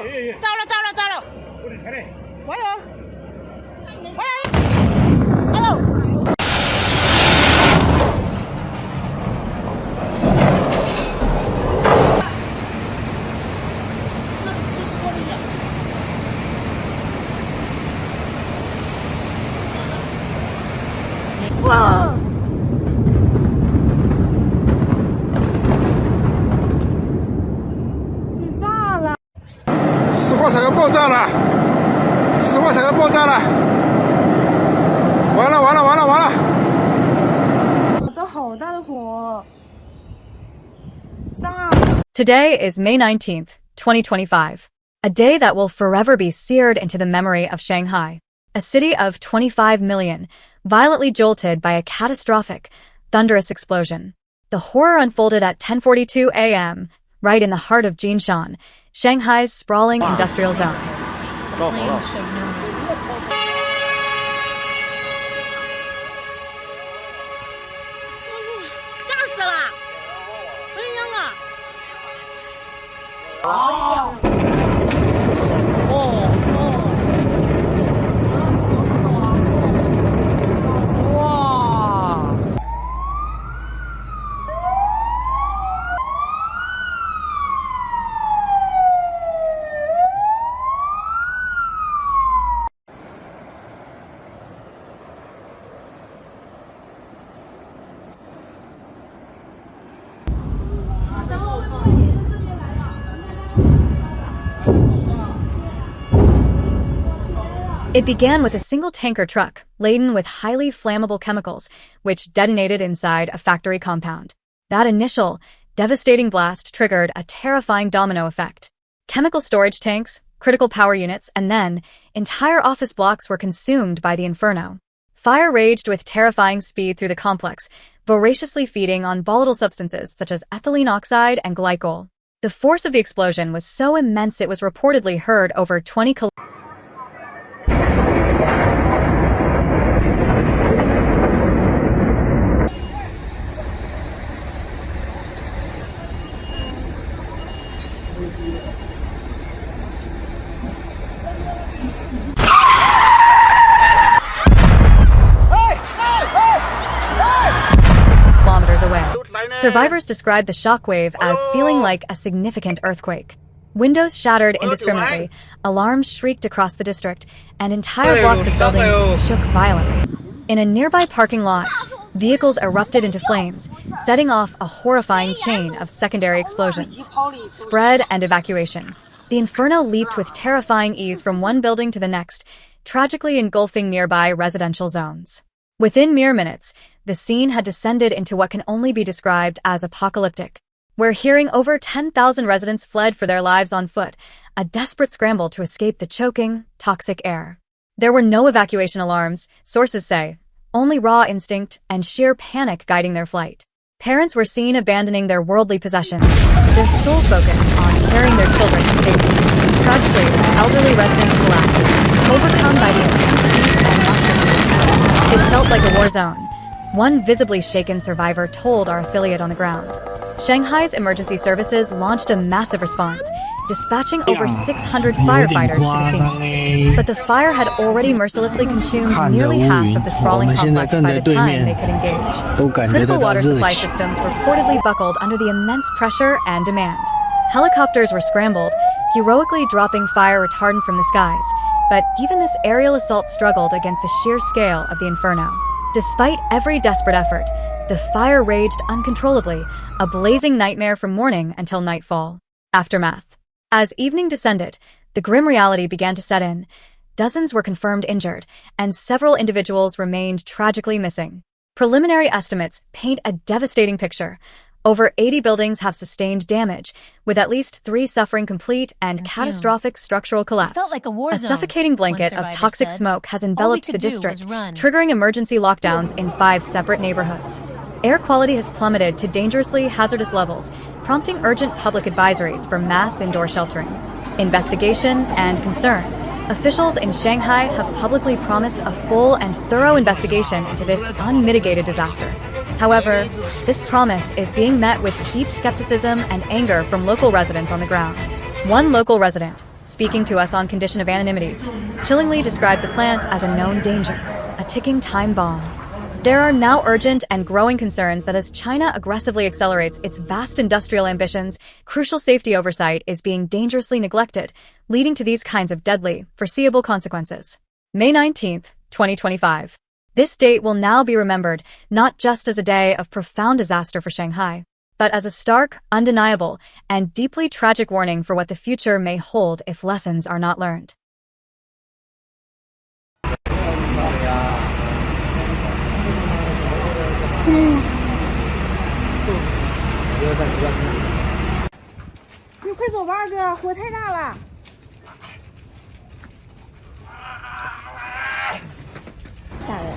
着了，着了，着了！我有，我有，哎呦！哇！你炸了！石化厂要爆炸了！石化厂要爆炸了！完了完了完了完了！着好大的火！炸！ Today is May 19th, 2025, a day that will forever be seared into the memory of Shanghai, a city of 25 million, violently jolted by a catastrophic, thunderous explosion. The horror unfolded at 10:42 a.m., right in the heart of Jinshan, Shanghai's sprawling industrial zone. 吓死了！不是那个。It began with a single tanker truck laden with highly flammable chemicals, which detonated inside a factory compound. That initial, devastating blast triggered a terrifying domino effect. Chemical storage tanks, critical power units, and then entire office blocks were consumed by the inferno. Fire raged with terrifying speed through the complex, voraciously feeding on volatile substances such as ethylene oxide and glycol. The force of the explosion was so immense it was reportedly heard over 20 kilometers. Away. Survivors described the shockwave as feeling like a significant earthquake. Windows shattered indiscriminately, alarms shrieked across the district, and entire blocks of buildings shook violently. In a nearby parking lot, vehicles erupted into flames, setting off a horrifying chain of secondary explosions. Spread and evacuation. The inferno leaped with terrifying ease from one building to the next, tragically engulfing nearby residential zones. Within mere minutes, the scene had descended into what can only be described as apocalyptic, where hearing over 10,000 residents fled for their lives on foot, a desperate scramble to escape the choking, toxic air. There were no evacuation alarms, sources say, only raw instinct and sheer panic guiding their flight. Parents were seen abandoning their worldly possessions, their sole focus on carrying their children to safety. Tragically, elderly residents collapsed, overcome by the intense heat and noxious fumes. It felt like a war zone. One visibly shaken survivor told our affiliate on the ground. Shanghai's emergency services launched a massive response, dispatching over 600 firefighters to the scene. But the fire had already mercilessly consumed nearly half of the sprawling complex by the time they could engage. Critical water supply systems reportedly buckled under the immense pressure and demand. Helicopters were scrambled, heroically dropping fire retardant from the skies, but even this aerial assault struggled against the sheer scale of the inferno. Despite every desperate effort, the fire raged uncontrollably, a blazing nightmare from morning until nightfall. Aftermath. As evening descended, the grim reality began to set in. Dozens were confirmed injured, and several individuals remained tragically missing. Preliminary estimates paint a devastating picture. Over 80 buildings have sustained damage, with at least 3 suffering complete and catastrophic structural collapse. Felt like a war zone, suffocating blanket of toxic smoke has enveloped the district, triggering emergency lockdowns in 5 separate neighborhoods. Air quality has plummeted to dangerously hazardous levels, prompting urgent public advisories for mass indoor sheltering. Investigation and concern. Officials in Shanghai have publicly promised a full and thorough investigation into this unmitigated disaster. However, this promise is being met with deep skepticism and anger from local residents on the ground. One local resident, speaking to us on condition of anonymity, chillingly described the plant as a known danger, a ticking time bomb. There are now urgent and growing concerns that as China aggressively accelerates its vast industrial ambitions, crucial safety oversight is being dangerously neglected, leading to these kinds of deadly, foreseeable consequences. May 19th, 2025. This date will now be remembered not just as a day of profound disaster for Shanghai, but as a stark, undeniable, and deeply tragic warning for what the future may hold if lessons are not learned. 你快走吧，哥，火太大了。吓人。